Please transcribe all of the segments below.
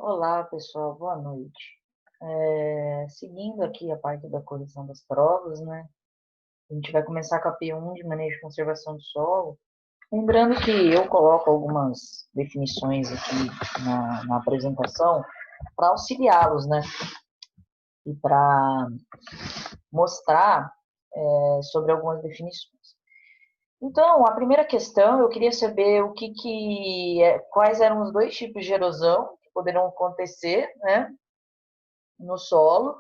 Olá, pessoal, boa noite. Seguindo aqui a parte da correção das provas, né? A gente vai começar com a P1 de manejo e conservação do solo. Lembrando que eu coloco algumas definições aqui na apresentação para auxiliá-los, né? E para mostrar sobre algumas definições. Então, a primeira questão, eu queria saber quais eram os dois tipos de erosão que poderão acontecer, né, no solo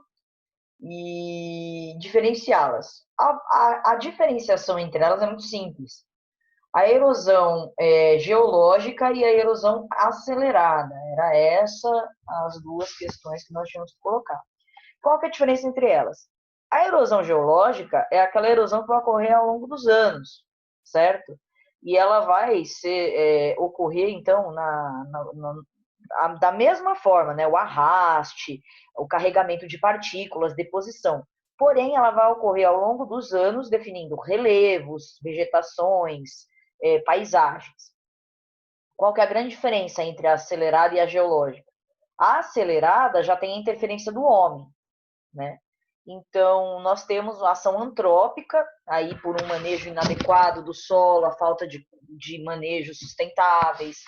e diferenciá-las. A diferenciação entre elas é muito simples. A erosão geológica e a erosão acelerada. Era essa as duas questões que nós tínhamos que colocar. Qual que é a diferença entre elas? A erosão geológica é aquela erosão que vai ocorrer ao longo dos anos, certo? E ela vai ocorrer, então, da mesma forma, né? O arraste, o carregamento de partículas, deposição. Porém, ela vai ocorrer ao longo dos anos, definindo relevos, vegetações, paisagens. Qual que é a grande diferença entre a acelerada e a geológica? A acelerada já tem a interferência do homem, né? Então, nós temos a ação antrópica, aí por um manejo inadequado do solo, a falta de manejos sustentáveis,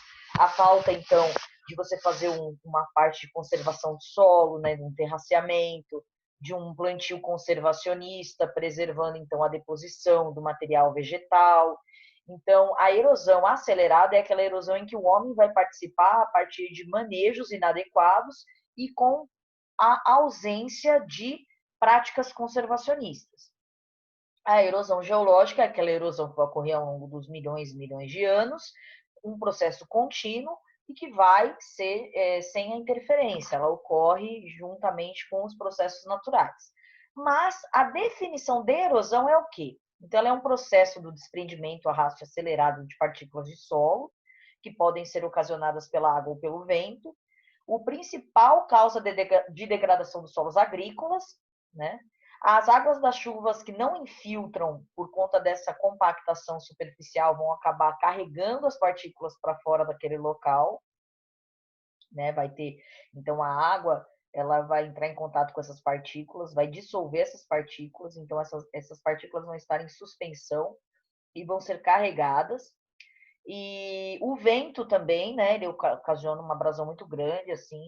a falta, então, de você fazer uma parte de conservação do solo, né, de um terraceamento, de um plantio conservacionista, preservando, então, a deposição do material vegetal. Então, a erosão acelerada é aquela erosão em que o homem vai participar a partir de manejos inadequados e com a ausência de práticas conservacionistas. A erosão geológica é aquela erosão que vai ocorrer ao longo dos milhões e milhões de anos, um processo contínuo e que vai ser sem a interferência, ela ocorre juntamente com os processos naturais. Mas a definição de erosão é o quê? Então, ela é um processo do desprendimento, arraste acelerado de partículas de solo, que podem ser ocasionadas pela água ou pelo vento, o principal causa de degradação dos solos agrícolas, né? As águas das chuvas que não infiltram por conta dessa compactação superficial vão acabar carregando as partículas para fora daquele local, né? Vai ter, então a água ela vai entrar em contato com essas partículas, vai dissolver essas partículas, então essas partículas vão estar em suspensão e vão ser carregadas. E o vento também, né? Ele ocasiona uma abrasão muito grande, assim.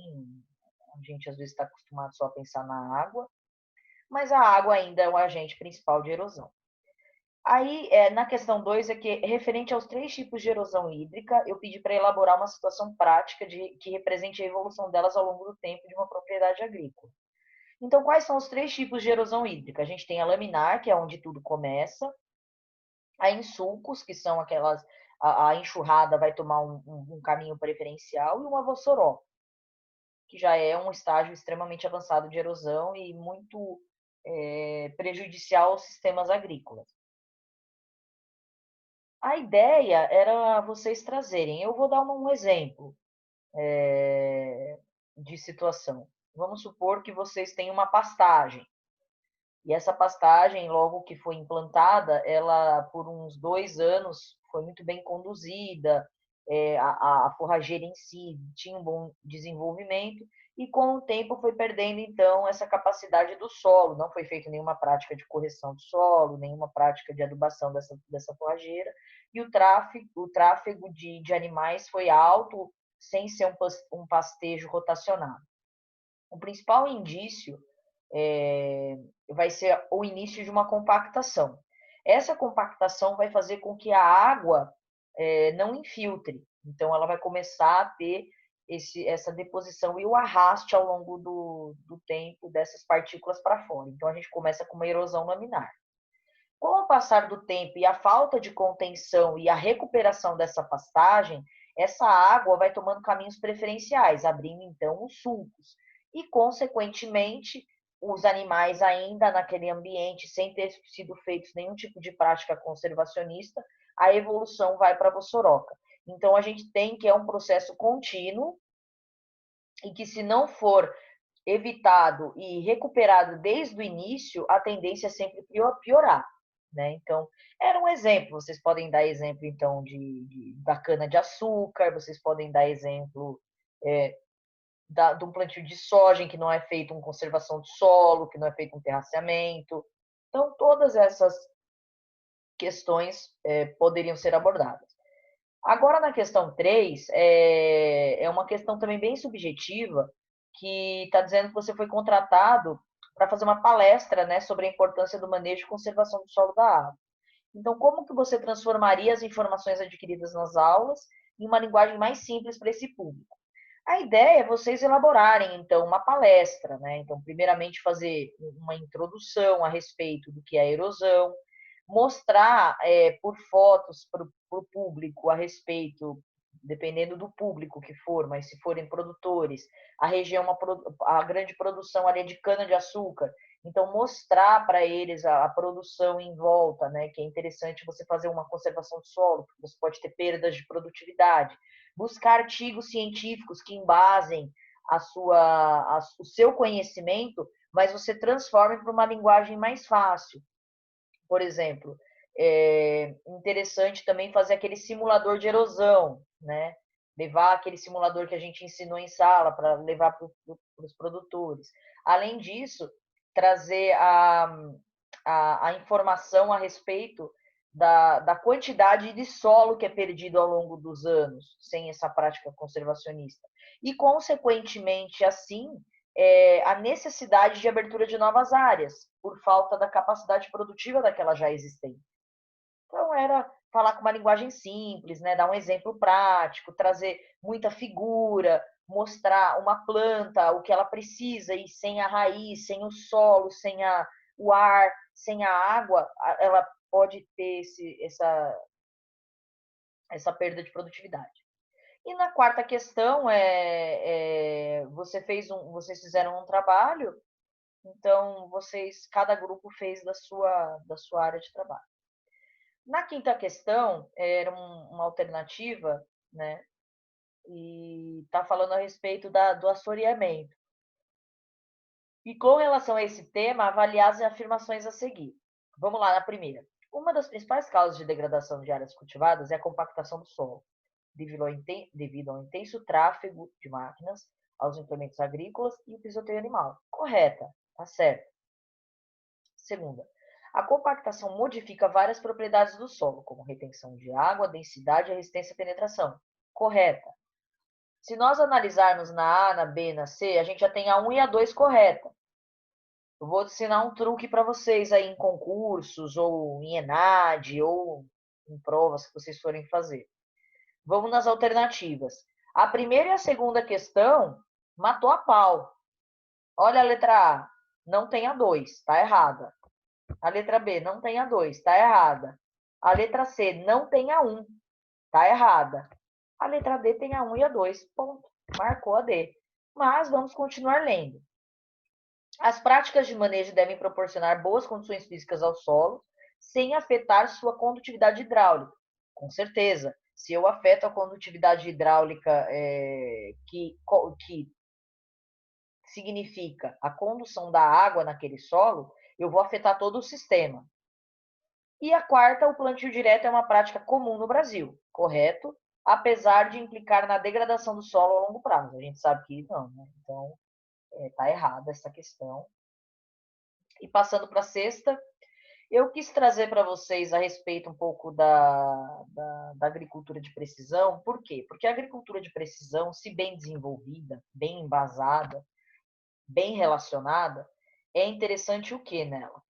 A gente às vezes está acostumado só a pensar na água, mas a água ainda é o agente principal de erosão. Aí, na questão 2, é que, referente aos três tipos de erosão hídrica, eu pedi para elaborar uma situação prática que represente a evolução delas ao longo do tempo de uma propriedade agrícola. Então, quais são os três tipos de erosão hídrica? A gente tem a laminar, que é onde tudo começa, a em sulcos, que são aquelas. A enxurrada vai tomar um caminho preferencial, e uma vossoró, que já é um estágio extremamente avançado de erosão e muito prejudicial aos sistemas agrícolas. A ideia era vocês trazerem. Eu vou dar um exemplo de situação. Vamos supor que vocês têm uma pastagem. E essa pastagem, logo que foi implantada, ela, por uns 2 anos, foi muito bem conduzida, a forrageira em si tinha um bom desenvolvimento, e com o tempo foi perdendo, então, essa capacidade do solo. Não foi feita nenhuma prática de correção do solo, nenhuma prática de adubação dessa forrageira, e o tráfego de animais foi alto, sem ser um pastejo rotacionado. O principal indício vai ser o início de uma compactação. Essa compactação vai fazer com que a água não infiltre. Então, ela vai começar a ter essa deposição e o arraste ao longo do tempo dessas partículas para fora. Então, a gente começa com uma erosão laminar. Com o passar do tempo e a falta de contenção e a recuperação dessa pastagem, essa água vai tomando caminhos preferenciais, abrindo então os sulcos. E, consequentemente, os animais ainda naquele ambiente, sem ter sido feitos nenhum tipo de prática conservacionista, a evolução vai para a vossoroca. Então, a gente tem que é um processo contínuo e que, se não for evitado e recuperado desde o início, a tendência é sempre piorar. Né? Então, era um exemplo. Vocês podem dar exemplo, então, da cana-de-açúcar, vocês podem dar exemplo de um plantio de soja em que não é feito uma conservação do solo, que não é feito um terraceamento. Então, todas essas questões poderiam ser abordadas. Agora, na questão 3, é uma questão também bem subjetiva, que está dizendo que você foi contratado para fazer uma palestra, né, sobre a importância do manejo e conservação do solo da água. Então, como que você transformaria as informações adquiridas nas aulas em uma linguagem mais simples para esse público? A ideia é vocês elaborarem, então, uma palestra, né? Então, primeiramente, fazer uma introdução a respeito do que é a erosão, mostrar por fotos para o público a respeito, dependendo do público que for, mas se forem produtores, a região, a grande produção ali é de cana-de-açúcar, então mostrar para eles a produção em volta, né? Que é interessante você fazer uma conservação do solo, porque você pode ter perdas de produtividade. Buscar artigos científicos que embasem o seu conhecimento, mas você transforme para uma linguagem mais fácil. Por exemplo, é interessante também fazer aquele simulador de erosão, né? Levar aquele simulador que a gente ensinou em sala para levar para os produtores. Além disso, trazer a informação a respeito da quantidade de solo que é perdido ao longo dos anos sem essa prática conservacionista. E, consequentemente, assim, a necessidade de abertura de novas áreas, por falta da capacidade produtiva daquela já existente. Então, era falar com uma linguagem simples, né? Dar um exemplo prático, trazer muita figura, mostrar uma planta, o que ela precisa, e sem a raiz, sem o solo, sem o ar, sem a água, ela pode ter essa perda de produtividade. E na quarta questão, vocês fizeram um trabalho, então cada grupo fez da sua área de trabalho. Na quinta questão, era uma alternativa, né? E está falando a respeito do assoreamento. E com relação a esse tema, avaliar as afirmações a seguir. Vamos lá na primeira. Uma das principais causas de degradação de áreas cultivadas é a compactação do solo, devido ao intenso tráfego de máquinas, aos implementos agrícolas e o pisoteio animal. Correta, tá certo. Segunda, a compactação modifica várias propriedades do solo, como retenção de água, densidade e resistência à penetração. Correta. Se nós analisarmos na A, na B, na C, a gente já tem a 1 e a 2 correta. Eu vou ensinar um truque para vocês aí em concursos, ou em ENAD, ou em provas que vocês forem fazer. Vamos nas alternativas. A primeira e a segunda questão matou a pau. Olha a letra A, não tem a 2, está errada. A letra B, não tem a 2, está errada. A letra C, não tem a 1, está errada. A letra D tem a 1 e a 2, ponto. Marcou a D. Mas vamos continuar lendo. As práticas de manejo devem proporcionar boas condições físicas ao solo, sem afetar sua condutividade hidráulica. Com certeza, se eu afeto a condutividade hidráulica, que significa a condução da água naquele solo, eu vou afetar todo o sistema. E a quarta, o plantio direto é uma prática comum no Brasil, correto? Apesar de implicar na degradação do solo a longo prazo. A gente sabe que não, né? Então, está errada essa questão. E passando para a sexta, eu quis trazer para vocês a respeito um pouco da agricultura de precisão. Por quê? Porque a agricultura de precisão, se bem desenvolvida, bem embasada, bem relacionada, é interessante o que nela?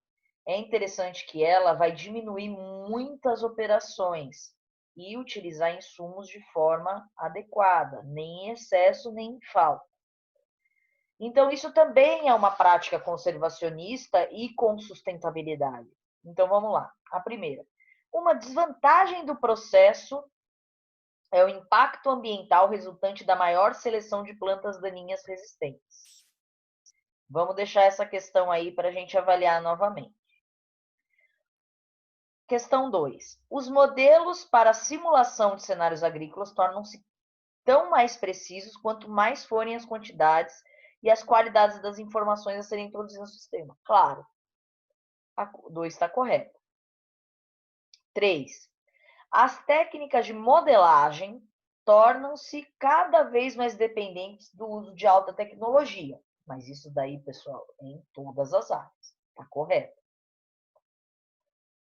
É interessante que ela vai diminuir muitas operações e utilizar insumos de forma adequada, nem em excesso, nem em falta. Então, isso também é uma prática conservacionista e com sustentabilidade. Então, vamos lá. A primeira. Uma desvantagem do processo é o impacto ambiental resultante da maior seleção de plantas daninhas resistentes. Vamos deixar essa questão aí para a gente avaliar novamente. Questão 2. Os modelos para simulação de cenários agrícolas tornam-se tão mais precisos quanto mais forem as quantidades e as qualidades das informações a serem introduzidas no sistema. Claro, a 2 está correta. 3. As técnicas de modelagem tornam-se cada vez mais dependentes do uso de alta tecnologia. Mas isso daí, pessoal, em todas as áreas. Tá correto.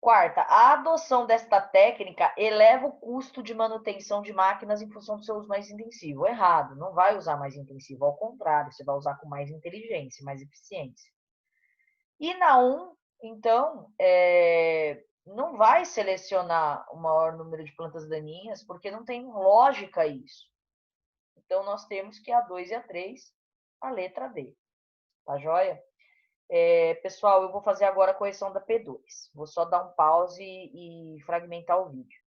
Quarta, a adoção desta técnica eleva o custo de manutenção de máquinas em função do seu uso mais intensivo. Errado, não vai usar mais intensivo, ao contrário, você vai usar com mais inteligência, mais eficiência. E na 1, então, não vai selecionar o maior número de plantas daninhas, porque não tem lógica isso. Então, nós temos que a 2 e a 3, a letra D. Tá joia? Pessoal, eu vou fazer agora a correção da P2. Vou só dar um pause e fragmentar o vídeo.